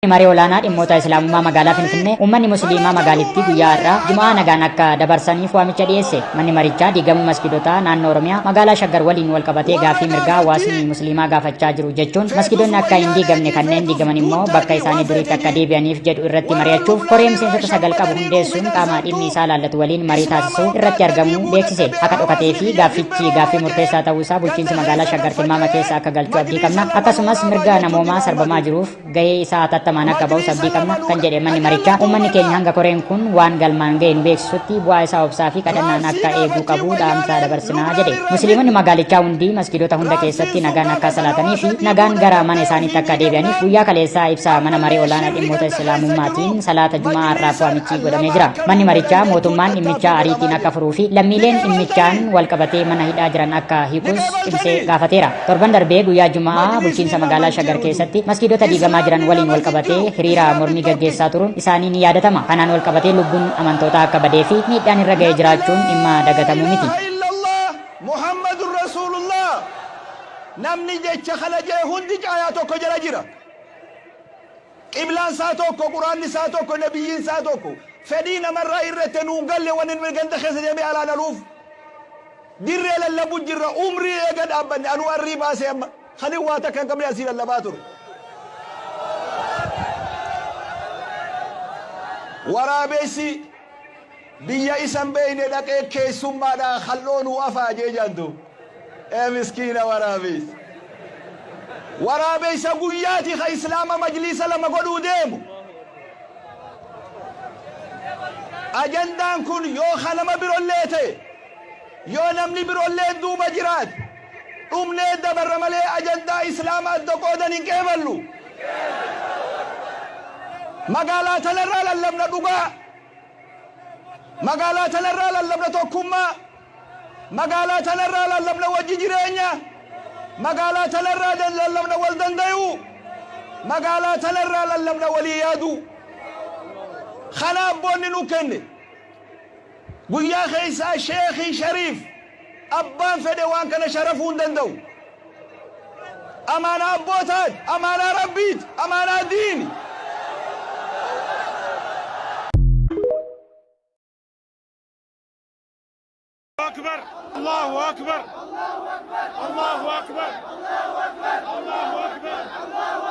Mari olaanaa dhimmoota islaamummaa magaalaa Finfinnee uummanni musliimaa magaalittii guyyaa har'aa Jumaa nagaan akka dabarsaniif waamicha dhiyeesse. Manni marichaa diigamuu maskiidotaa naannoo Oromiyaa magaalaa Shaggar waliin wal qabatee gaaffii mirgaa hawaasni musliimaa gaafachaa jiru jechuun maskiidonni akka hin diigamne kanneen diigaman immoo bakka isaanii duriitti akka deebi'aniif jedhu irratti mari'achuuf koree miseensota 9 qabu hundeessuun qaama dhimmi isaa laallatu waliin marii taasisuu irratti argamu beeksise. Akka dhokatee fi gaaffii murteessaa ta'uu isaa bulchiinsi magaalaa Shaggar tilmaama keessa akka galchuu abdii qabna. Akkasumas mirga namoomaa sarbamaa jiruuf gahee isaa tattamaan akka ba'u abdii qabna kan jedhe manni marichaa. Uummanni keenya hanga koreen kun waan galmaan ga'e nu beeksisutti bu'aa isaa obsaa fi kadhannaan akka eeguu qabu dhaamsa dabarsinaa jedhe. Musliimonni magaalichaa hundi maskiidota hunda keessatti nagaan akka salaatanii fi nagaan gara mana isaaniitti akka deebi'aniif guyyaa kaleessaa ibsa mana maree olaanaa dhimmoota islaamummaatiin salaata Jumaa har'aaf waamichi godhamee jira. Manni marichaa mootummaan dhimmicha ariitiin akka furuu fi lammiileen dhimmichaan wal qabatee mana hidhaa jiran akka hiikus ibsee gaafateera. Torban darbee guyyaa Jumaa bulchiinsa magaalaa Shaggar keessatti maskiidota diigamaa jiran waliin wal qabatee hiriira mormii gaggeessaa turuun isaanii ni yaadatama. Kanaan wal qabatee lubbuun amantootaa akka badee fi miidhaan irra ga'ee jiraachuun dhimma dagatamuu miti. Muhammadur Rasulullah namni jecha kana jee hundi caayaa tokko jala jira. Qiblaan isaa tokko, Quraanni isaa tokko, nabiyyiin isaa tokko. Fedhii namarraa irratti nuun galle waan inni ganda keessa deemee alaan aluuf. Dirree lallabuu jirra umrii eega dhaabbanne anuu arrii baasee amma kan waa takka hin qabne asii lallabaa ture. Waraabessi biyya isan beeyne dhaqee keessummaadhaan halloonuu afaa jee jantu. Miskiina waraabessi. Waraabessa guyyaati ka islaama majlisa lama godhuu deemu. Ajandaan kun yoo kanama birollee ta'e yoo namni birollee duuba jiraat dhumnee dabarra malee ajandaa islaamaa adda qoodan hin qeeballu. Magaalaa tanarraa lallabna dhugaa. Magaalaa tanarraa lallabna tokkummaa. Magaalaa tanarraa lallabna wajji jireenya. Magaalaa tanarraa lallabna wal danda'uu. Magaalaa tanarraa lallabna walii yaaduu. Kana abboonni nu kenne guyyaa keessaa Sheekhi Shariif abbaan fedhe waan kana sharafuu hin danda'u. Amaanaa abbootaati, amaanaa rabbiiti, amaanaa diini. أكبر الله أكبر الله أكبر الله أكبر الله أكبر الله أكبر